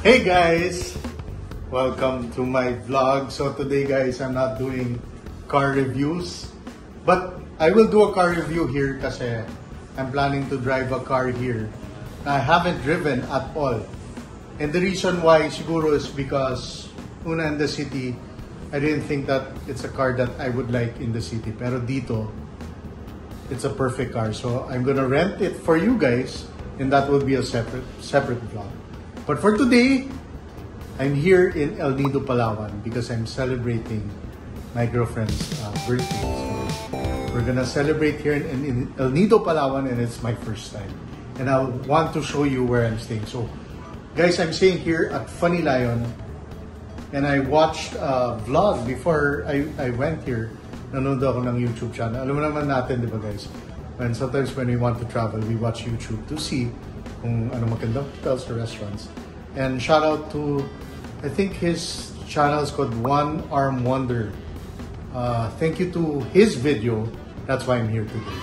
Hey guys! Welcome to my vlog. So today guys, I'm not doing car reviews. But I will do a car review here kasi I'm planning to drive a car here na I haven't driven at all. And the reason why siguro is because una in the city, I didn't think that it's a car that I would like in the city. Pero dito, it's a perfect car. So I'm gonna rent it for you guys and that will be a separate vlog. But for today, I'm here in El Nido, Palawan because I'm celebrating my girlfriend's birthday. So we're gonna celebrate here in El Nido, Palawan, and it's my first time. And I want to show you where I'm staying. So, guys, I'm staying here at Funny Lion, and I watched a vlog before I went here. Nanonood ako ng YouTube channel. Alam mo naman natin, di ba guys? Sometimes when we want to travel, we watch YouTube to see kung ano magandang hotels or restaurants. And shout out to, I think his channel is called One Arm Wonder. Thank you to his video. That's why I'm here today.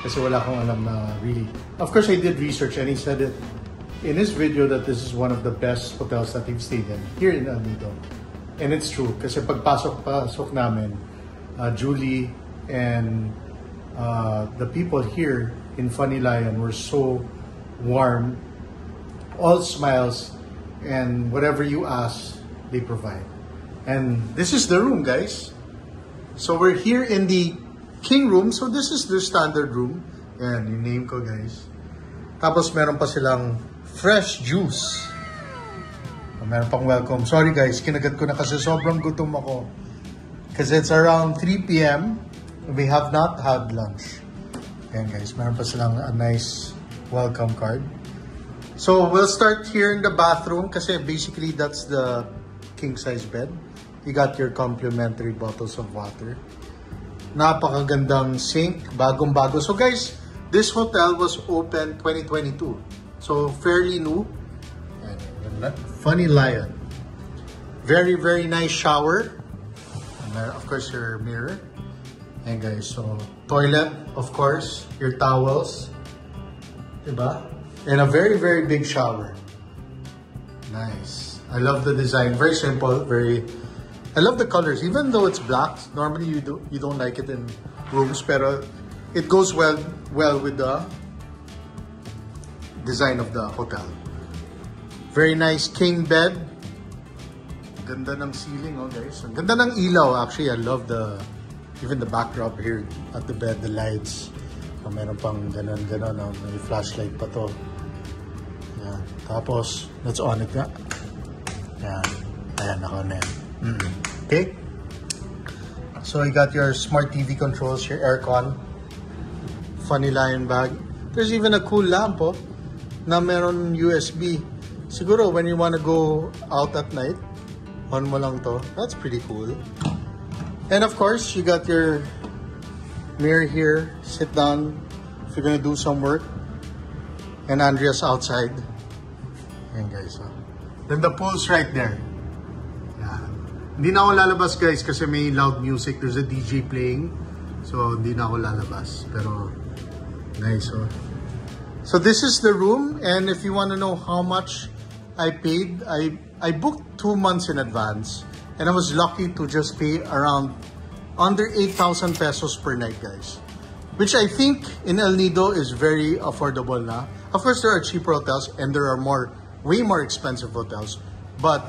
Kasi wala akong alam na really. Of course, I did research and he said it in his video that this is one of the best hotels that he've stayed in here in El Nido. And it's true. Kasi pagpasok namin, Julie and the people here in Funny Lion were so warm, all smiles, and whatever you ask, they provide. And this is the room, guys. So we're here in the king room. So this is the standard room. Yan, yung name ko, guys. Tapos meron pa silang fresh juice. Meron pang welcome. Sorry guys, kinagat ko na kasi sobrang gutom ako. Kasi it's around 3 p.m. We have not had lunch. Yan guys, meron pa silang a nice welcome card. So we'll start here in the bathroom kasi basically that's the king size bed. You got your complimentary bottles of water. Napakagandang sink, bagong-bago. So guys, this hotel was open 2022. So fairly new. Funny Lion. Very, very nice shower. And of course your mirror. And guys, so toilet, of course, your towels. Diba? And a very, very big shower. Nice. I love the design. Very simple. I love the colors. Even though it's black, normally you don't like it in rooms, pero it goes well with the design of the hotel. Very nice king bed. Ganda ng ceiling, oh guys. Ganda ng ilaw. Actually, I love even the backdrop here at the bed, the lights. Meron pang ganon, may flashlight pa to. Yan. Tapos, let's on it nga. Yan. Ayan, naka na yan. Okay? So, you got your smart TV controls, your aircon, Funny Lion bag. There's even a cool lamp, oh, na meron USB. Siguro, when you wanna go out at night, on mo lang to. That's pretty cool. And of course, you got your mirror here, sit down if you're gonna do some work. And Andrea's outside. Ayan guys. Then the pool's right there. Yeah. Hindi na ako lalabas guys kasi may loud music. There's a DJ playing. So hindi na ako lalabas. Pero nice, oh. So this is the room, and if you want to know how much I paid, I booked 2 months in advance. And I was lucky to just pay around under 8,000 pesos per night, guys. Which I think in El Nido is very affordable na. Of course, there are cheaper hotels and there are way more expensive hotels. But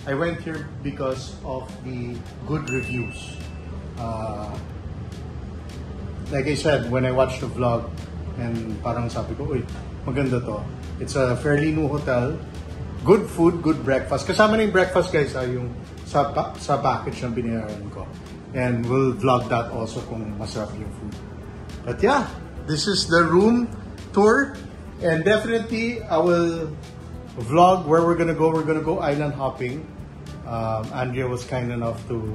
I went here because of the good reviews. Like I said, when I watched the vlog, and parang sabi ko, uy, maganda to. It's a fairly new hotel. Good food, good breakfast. Kasama na yung breakfast, guys, yung sa package na binayaran ko. And we'll vlog that also kung masarap yung food. But yeah, this is the room tour. And definitely, I will vlog where we're gonna go. We're gonna go island hopping. Andrea was kind enough to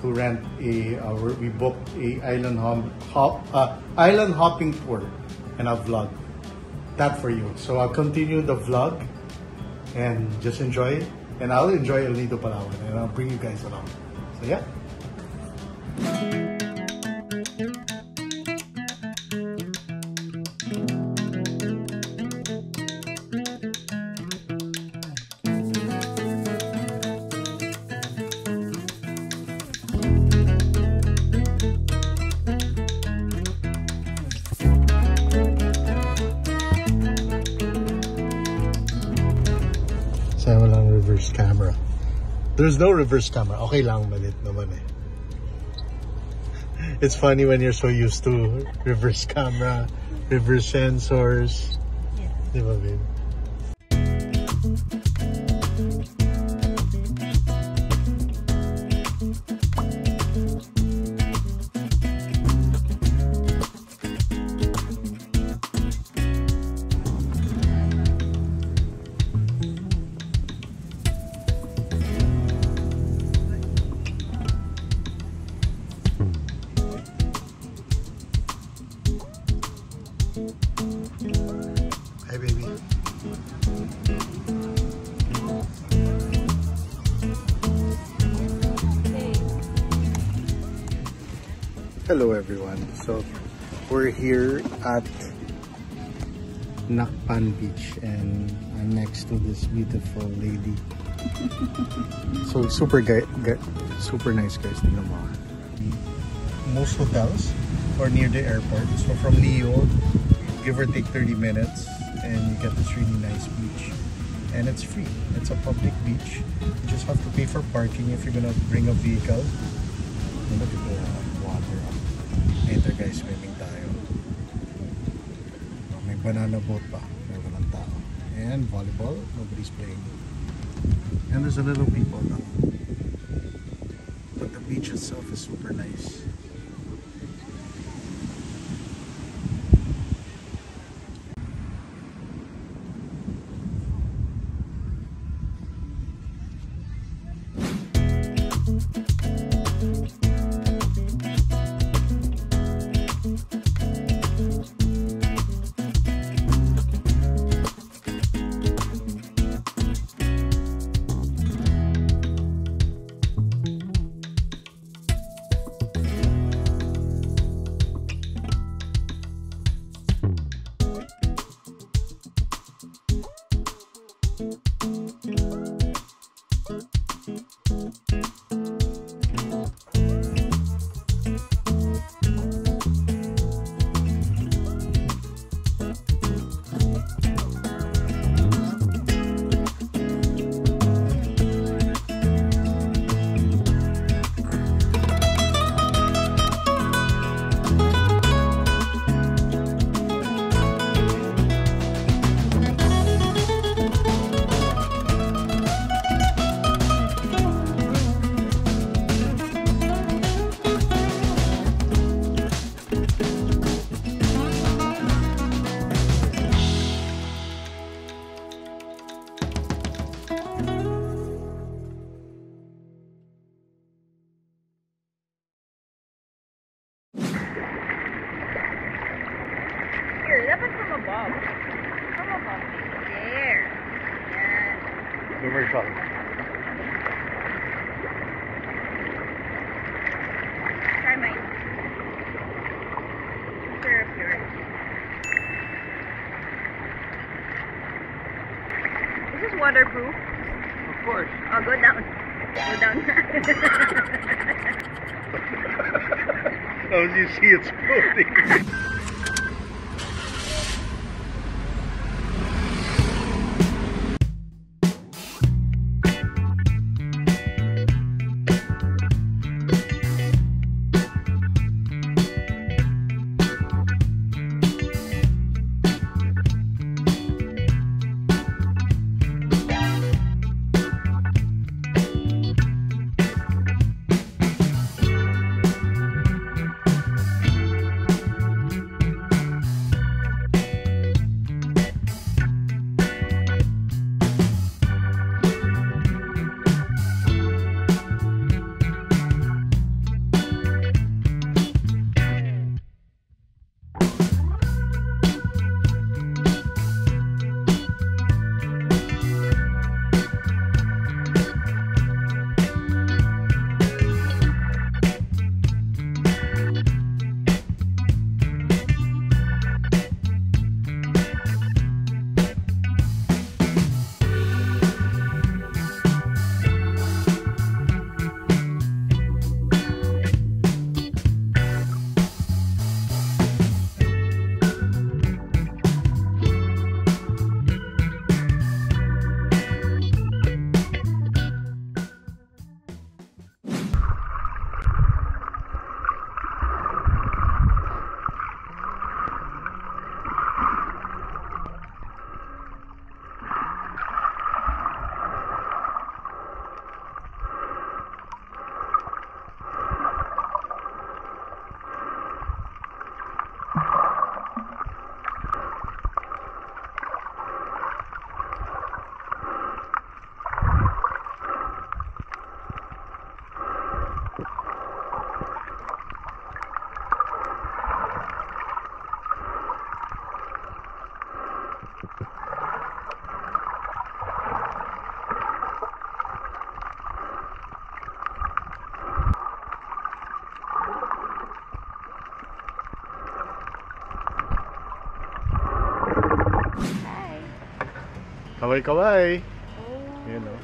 rent we booked a island hopping tour. And I'll vlog that for you. So I'll continue the vlog. And just enjoy, and I'll enjoy El Nido, Palawan, and I'll bring you guys along. So yeah. There's no reverse camera. Okay lang, malit naman eh. It's funny when you're so used to reverse camera, reverse sensors. Yeah. Di ba, babe? Hi, baby. Hey. Hello, everyone. So, we're here at Nakpan Beach and I'm next to this beautiful lady. So, super nice guys. Tingnan mo. Most hotels are near the airport. So, from Leo, give or take 30 minutes and you get this really nice beach. And it's free. It's a public beach. You just have to pay for parking if you're gonna bring a vehicle. And look at the water. Later guys, swimming tayo. May banana boat pa. May walang tao. And volleyball, nobody's playing. And there's a little people now. But the beach itself is super nice. Dapat from above. From above. There. Yan. Commercial. Try mine. Pure, pure. This is waterproof. Of course. Oh, go down. Go down. Oh, you see it's floating. Kaway-kaway. Yan o.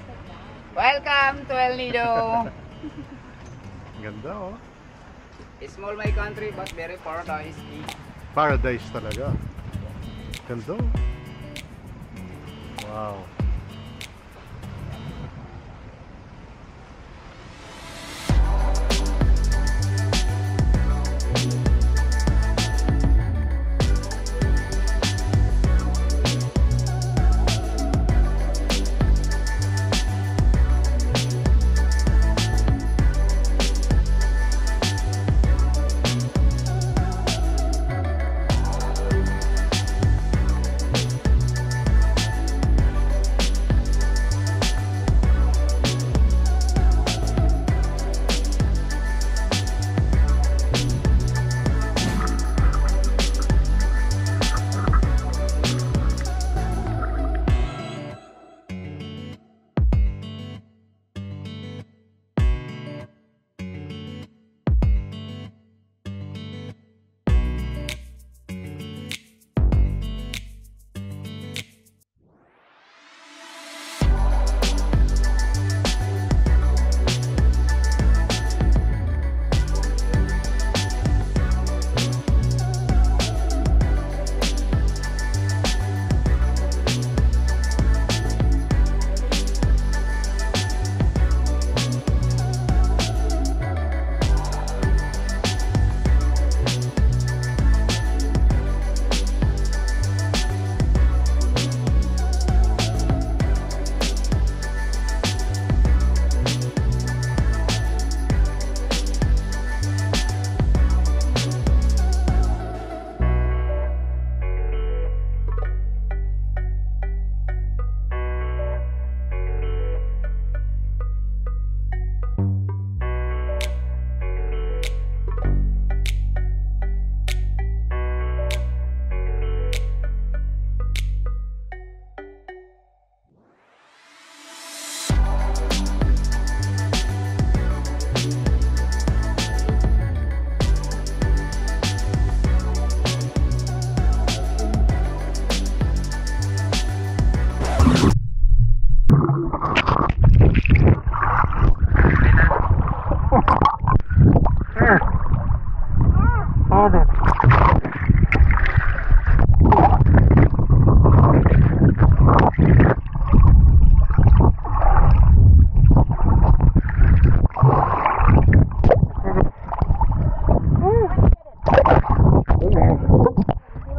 Welcome to El Nido. Ganda oh. Small my country but very paradise. Paradise talaga. Ganda oh. Wow.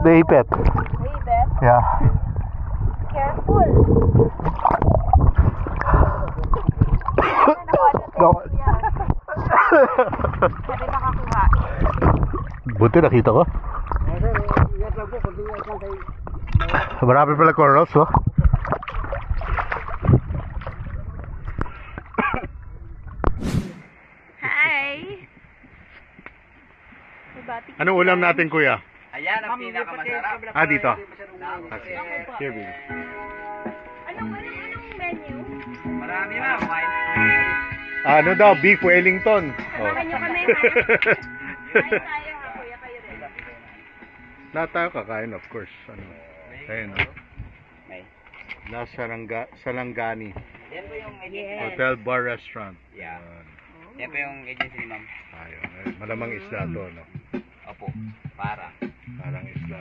Ipit. Ipit? Yeah. Careful. Go. Sabi makakuha. Buti nakita ko. Marami pala corals, oh. Hi. Anong ulam natin, kuya? Ayan ang pinakamasarap. Dito. Okay. Here, baby. Anong menu? Marami ma'am. Ano daw? Beef Wellington. Samahan nyo kami, ha? Kain tayo, ha, kuya, kayo rin. Lahat tayo kakain, of course. Ano? Ayun, oh. May. Salangani. Yan po yung agency. Yes. Hotel Bar Restaurant. Yeah. Ayan. Yan po yung agency ni ma'am. Ayun. Malamang isda to, no? Opo. Parang isda.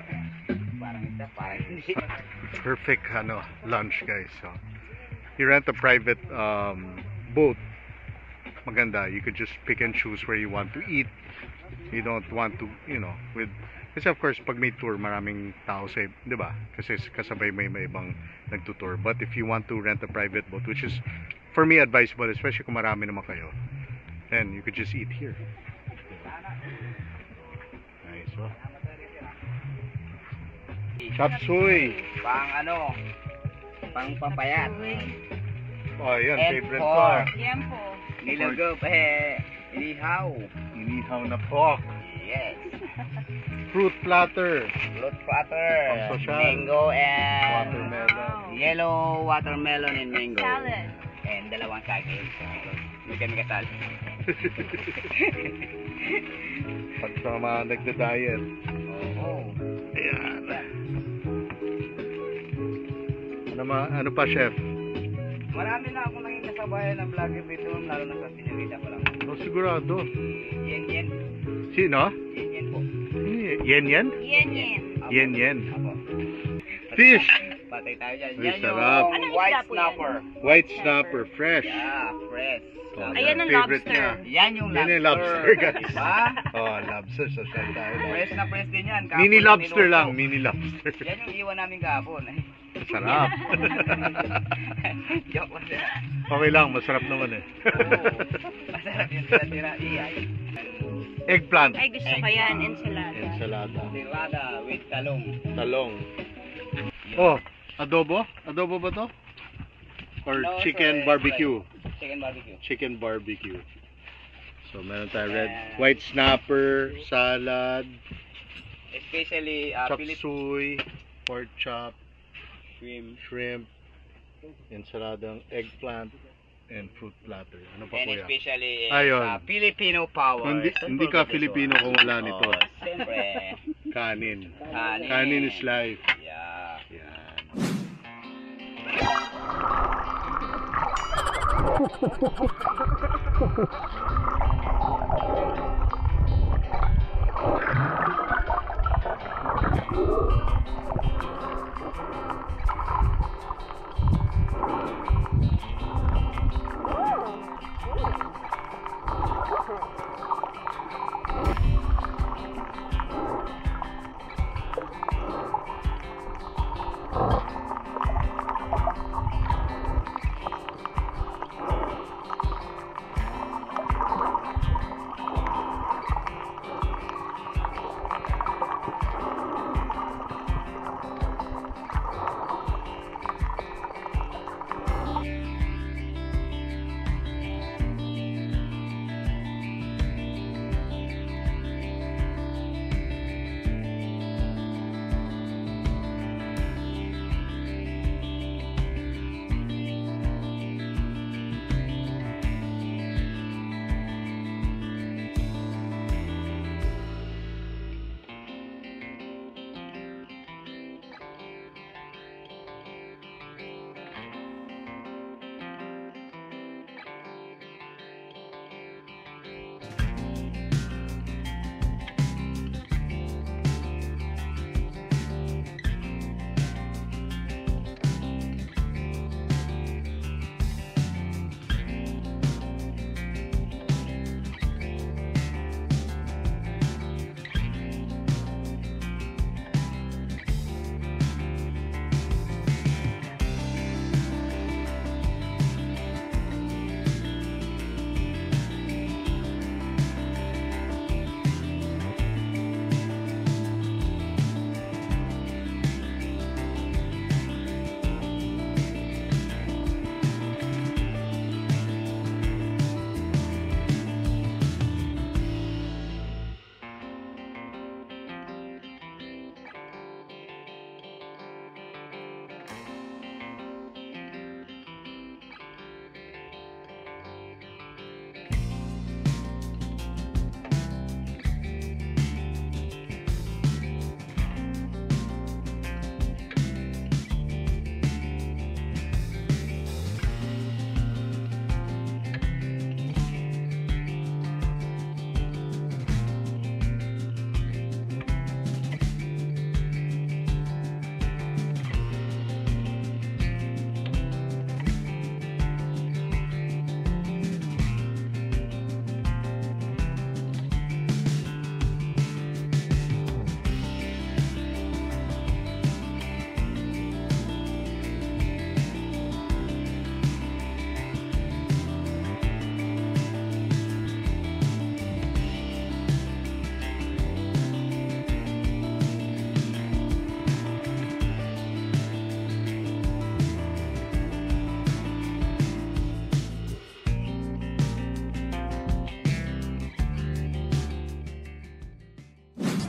Parang isda. Parang hindi. Perfect, lunch, guys. So, you rent a private boat. Maganda. You could just pick and choose where you want to eat. You don't want to, kasi of course, pag may tour, maraming tao sa, di ba? Kasi kasabay may ibang nagtutour. But if you want to rent a private boat, which is, for me, advisable, especially kung marami naman kayo, then you could just eat here. Nice, oh. Chop suey. Pang papayat. Oh, yan, And favorite pork. ko. Yan po. Nilago pa inihaw. Inihaw na pork. Yes. Fruit platter. Fruit platter. Pang sosyal. Mango and Watermelon. yellow watermelon and mango. Salad. And dalawang saging. Hindi kami kasali. Pag sa mga nagda-diet. Oo. Ayan. Ano Ano pa, chef? Marami na akong naging kasabayan ng vlogger dito, lalo na sa Senorita pa lang. Oh, sigurado. Yen. Sino? Yen po. Yen? Apo. Yen. Apo. Fish! Patay tayo dyan. Ay, Yan sarap. yung Anong white isda po yan? snapper. White snapper, fresh. Yeah, fresh. Oh, Ayan ang favorite lobster. niya. Yan yung Yan lobster. yung lobster, guys. Diba? Oh, lobster. So, saan tayo? Fresh na fresh din yan. Kahapon Mini na lobster niluto. lang, mini lobster. Yan yung iwan namin kahapon. Sarap. Joke lang din. Okay lang, masarap naman eh. Oo. Masarap yung tira-tira. Iyay. Eggplant. Ay, gusto ko yan. Ensalada. Ensalada. Tirada with talong. Talong. Oh, adobo? Adobo ba to? Or No, chicken sir, barbecue? Chicken barbecue. Chicken barbecue. So, meron tayo white snapper, salad, Especially chop Philip suey, pork chop, shrimp. ensaladang eggplant, and fruit platter. Ano pa And kuya? especially Ayun. Filipino power. Hindi ka Filipino kung wala nito. Oh, siyempre. Kanin. Kanin. Kanin is life. Yeah. Yan.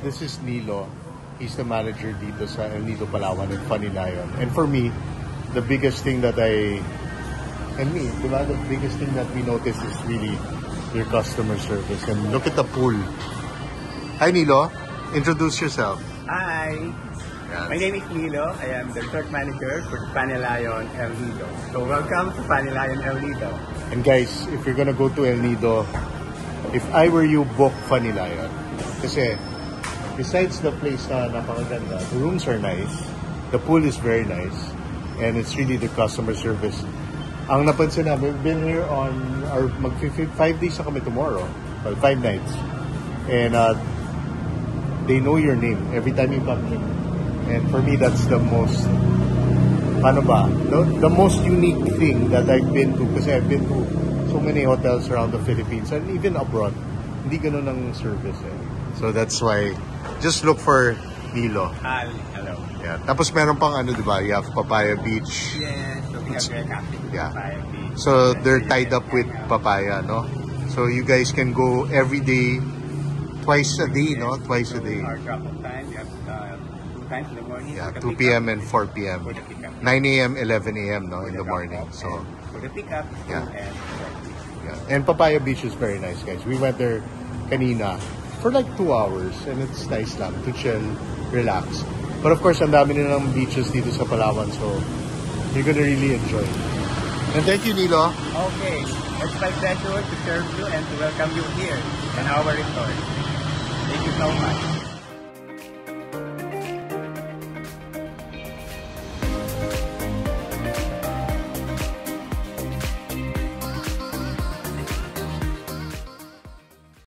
This is Nilo. He's the manager dito sa El Nido, Palawan in Funny Lion. And for me, the biggest thing that the biggest thing that we notice is really your customer service. And look at the pool. Hi Nilo, introduce yourself. Hi. Yan. My name is Nilo. I am the resort manager for Funny Lion El Nido. So welcome to Funny Lion El Nido. And guys, if you're gonna go to El Nido, if I were you, book Funny Lion. Kasi, besides the place na napakaganda, the rooms are nice, the pool is very nice, and it's really the customer service. Ang napansin na, we've been here on, or 5 days na kami tomorrow, well, 5 nights. And they know your name every time you come in. And for me, that's the most, paano ba? The most unique thing that I've been to, kasi I've been to so many hotels around the Philippines and even abroad. Hindi ganun ang service eh. So that's why, just look for Nilo. Hi, hello. Yeah. Tapos meron pang ano, di ba? You have Papaya Beach. Yes, so we have very happy. Yeah. Papaya Beach. So they're tied up with Papaya, no? So you guys can go every day, twice a day, no? Twice a day. Our drop-off time, we have 2 times in the morning. Yeah, for the 2 pickup. p.m. and 4 p.m. For the pickup. 9 a.m., 11 a.m. no, in the morning. drop-off So, and for the pickup, Yeah. and yeah. And Papaya Beach is very nice, guys. We went there kanina for like 2 hours and it's nice lang to chill, relax. But of course, ang dami nilang beaches dito sa Palawan, so you're gonna really enjoy. And thank you, Nilo. Okay, it's my pleasure to serve you and to welcome you here in our resort. Thank you so much.